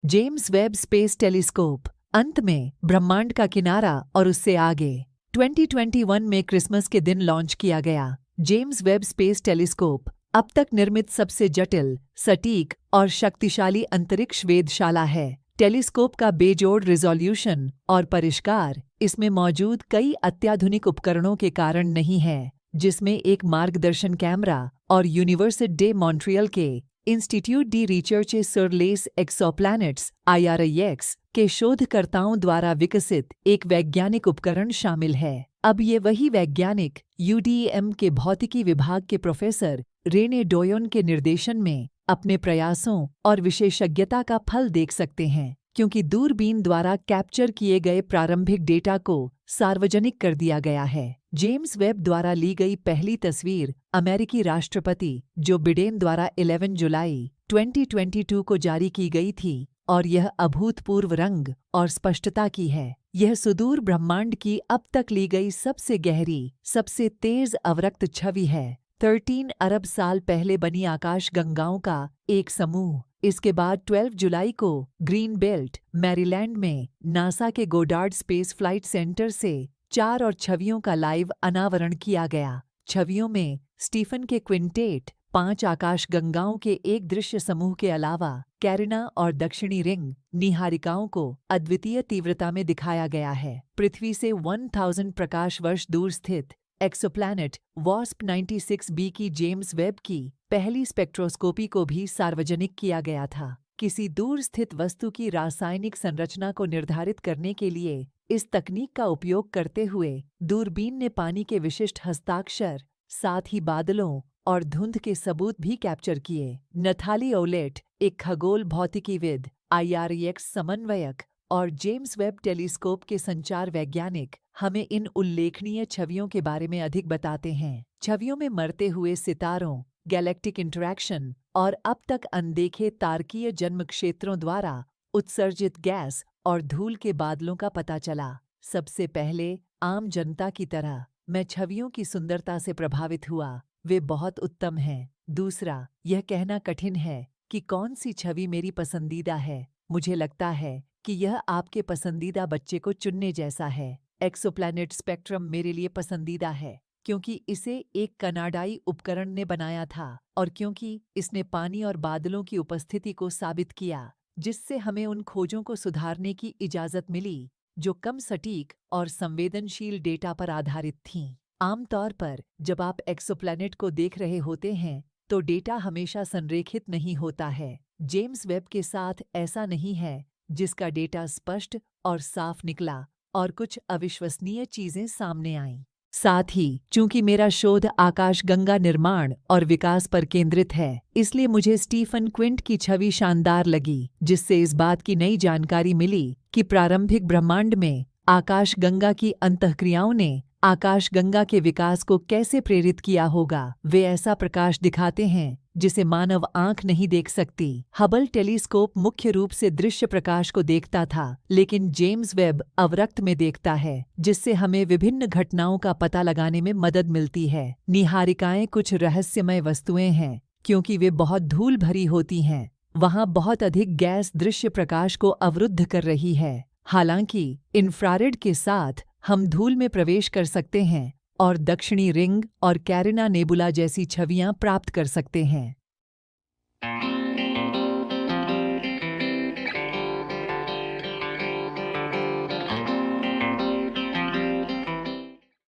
James Webb space telescope, अंत में ब्रह्मांड का किनारा और उससे आगे। 2021 में क्रिसमस के दिन लॉन्च किया गया जेम्स वेब स्पेस टेलीस्कोप अब तक निर्मित सबसे जटिल, सटीक और शक्तिशाली अंतरिक्ष वेधशाला है। टेलीस्कोप का बेजोड़ रिजोल्यूशन और परिष्कार इसमें मौजूद कई अत्याधुनिक उपकरणों के कारण नहीं है, जिसमें एक मार्गदर्शन कैमरा और यूनिवर्सिटी डे मॉन्ट्रियल के institute D research sur les exoplanets IRIX के शोधकर्ताओं द्वारा विकसित एक वैज्ञानिक उपकरण शामिल है। अब ये वही वैज्ञानिक UDM के भौतिकी विभाग के प्रोफेसर रेने डोयोन के निर्देशन में अपने प्रयासों और विशेषज्ञता का फल देख सकते हैं, क्योंकि दूरबीन द्वारा कैप्चर किए गए प्रारंभिक डेटा को सार्वजनिक कर दिया गया है। जेम्स वेब द्वारा ली गई पहली तस्वीर अमेरिकी राष्ट्रपति जो बिडेन द्वारा 11 जुलाई 2022 को जारी की गई थी और यह अभूतपूर्व रंग और स्पष्टता की है। यह सुदूर ब्रह्मांड की अब तक ली गई सबसे गहरी, सबसे तेज अवरक्त छवि है। 13 अरब साल पहले बनी आकाश गंगाओं का एक समूह। इसके बाद 12 जुलाई को ग्रीन बेल्ट, मैरीलैंड में नासा के गोडार्ड स्पेस फ्लाइट सेंटर से 4 और छवियों का लाइव अनावरण किया गया। छवियों में स्टीफन के क्विंटेट, 5 आकाश गंगाओं के एक दृश्य समूह के अलावा कैरिना और दक्षिणी रिंग निहारिकाओं को अद्वितीय तीव्रता में दिखाया गया है। पृथ्वी से 1000 प्रकाश वर्ष दूर स्थित एक्सोप्लैनेट वॉस्प 96b की जेम्स वेब की पहली स्पेक्ट्रोस्कोपी को भी सार्वजनिक किया गया था। किसी दूर स्थित वस्तु की रासायनिक संरचना को निर्धारित करने के लिए इस तकनीक का उपयोग करते हुए दूरबीन ने पानी के विशिष्ट हस्ताक्षर, साथ ही बादलों और धुंध के सबूत भी कैप्चर किए। नथाली ओलेट, एक खगोल भौतिकीविद, IRIX समन्वयक और जेम्स वेब टेलीस्कोप के संचार वैज्ञानिक हमें इन उल्लेखनीय छवियों के बारे में अधिक बताते हैं। छवियों में मरते हुए सितारों, गैलेक्टिक इंटरैक्शन और अब तक अनदेखे तारकीय जन्म क्षेत्रों द्वारा उत्सर्जित गैस और धूल के बादलों का पता चला। सबसे पहले, आम जनता की तरह मैं छवियों की सुंदरता से प्रभावित हुआ। वे बहुत उत्तम हैं। दूसरा, यह कहना कठिन है कि कौन सी छवि मेरी पसंदीदा है। मुझे लगता है कि यह आपके पसंदीदा बच्चे को चुनने जैसा है। एक्सोप्लैनेट स्पेक्ट्रम मेरे लिए पसंदीदा है क्योंकि इसे एक कनाडाई उपकरण ने बनाया था और क्योंकि इसने पानी और बादलों की उपस्थिति को साबित किया, जिससे हमें उन खोजों को सुधारने की इजाज़त मिली जो कम सटीक और संवेदनशील डेटा पर आधारित थीं। आमतौर पर जब आप एक्सोप्लैनेट को देख रहे होते हैं तो डेटा हमेशा संरेखित नहीं होता है। जेम्स वेब के साथ ऐसा नहीं है, जिसका डेटा स्पष्ट और साफ निकला और कुछ अविश्वसनीय चीजें सामने आईं। साथ ही, चूंकि मेरा शोध आकाशगंगा निर्माण और विकास पर केंद्रित है, इसलिए मुझे स्टीफन क्विंट की छवि शानदार लगी, जिससे इस बात की नई जानकारी मिली कि प्रारंभिक ब्रह्मांड में आकाशगंगा की अंतःक्रियाओं ने आकाशगंगा के विकास को कैसे प्रेरित किया होगा। वे ऐसा प्रकाश दिखाते हैं जिसे मानव आंख नहीं देख सकती। हबल टेलीस्कोप मुख्य रूप से दृश्य प्रकाश को देखता था, लेकिन जेम्स वेब अवरक्त में देखता है, जिससे हमें विभिन्न घटनाओं का पता लगाने में मदद मिलती है। निहारिकाएं कुछ रहस्यमय वस्तुएं हैं, क्योंकि वे बहुत धूल भरी होती हैं। वहां बहुत अधिक गैस दृश्य प्रकाश को अवरुद्ध कर रही है। हालांकि इंफ्रारेड के साथ हम धूल में प्रवेश कर सकते हैं और दक्षिणी रिंग और कैरिना नेबुला जैसी छवियां प्राप्त कर सकते हैं।